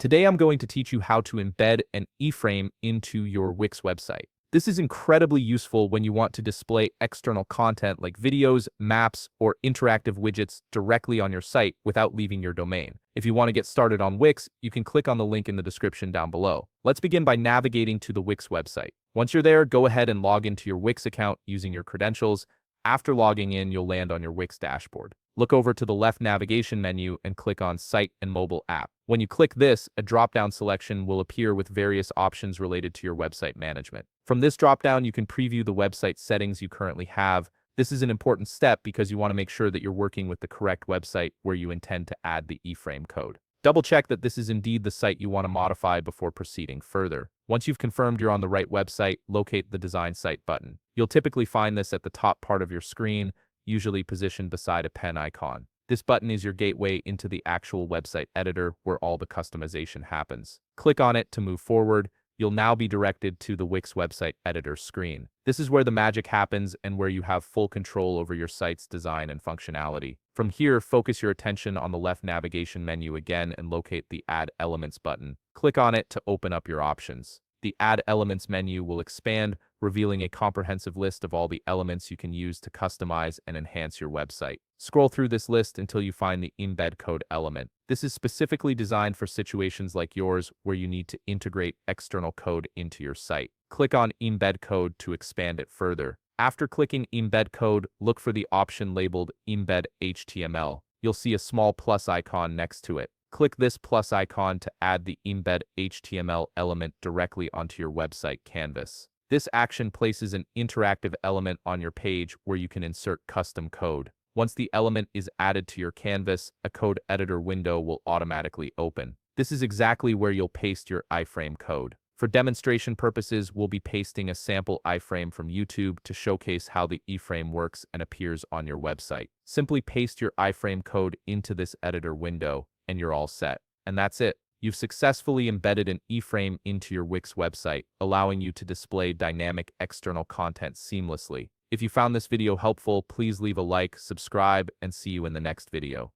Today I'm going to teach you how to embed an iframe into your Wix website. This is incredibly useful when you want to display external content like videos, maps, or interactive widgets directly on your site without leaving your domain. If you want to get started on Wix, you can click on the link in the description down below. Let's begin by navigating to the Wix website. Once you're there, go ahead and log into your Wix account using your credentials. After logging in, you'll land on your Wix dashboard. Look over to the left navigation menu and click on Site and Mobile App. When you click this, a drop-down selection will appear with various options related to your website management. From this drop-down, you can preview the website settings you currently have. This is an important step because you want to make sure that you're working with the correct website where you intend to add the iframe code. Double-check that this is indeed the site you want to modify before proceeding further. Once you've confirmed you're on the right website, locate the Design Site button. You'll typically find this at the top part of your screen, usually positioned beside a pen icon. This button is your gateway into the actual website editor where all the customization happens. Click on it to move forward. You'll now be directed to the Wix website editor screen. This is where the magic happens and where you have full control over your site's design and functionality. From here, focus your attention on the left navigation menu again and locate the Add Elements button. Click on it to open up your options. The Add Elements menu will expand, revealing a comprehensive list of all the elements you can use to customize and enhance your website. Scroll through this list until you find the Embed Code element. This is specifically designed for situations like yours where you need to integrate external code into your site. Click on Embed Code to expand it further. After clicking Embed Code, look for the option labeled Embed HTML. You'll see a small plus icon next to it. Click this plus icon to add the Embed HTML element directly onto your website canvas. This action places an interactive element on your page where you can insert custom code. Once the element is added to your canvas, a code editor window will automatically open. This is exactly where you'll paste your iframe code. For demonstration purposes, we'll be pasting a sample iframe from YouTube to showcase how the iframe works and appears on your website. Simply paste your iframe code into this editor window, and you're all set. And that's it. You've successfully embedded an iframe into your Wix website, allowing you to display dynamic external content seamlessly. If you found this video helpful, please leave a like, subscribe, and see you in the next video.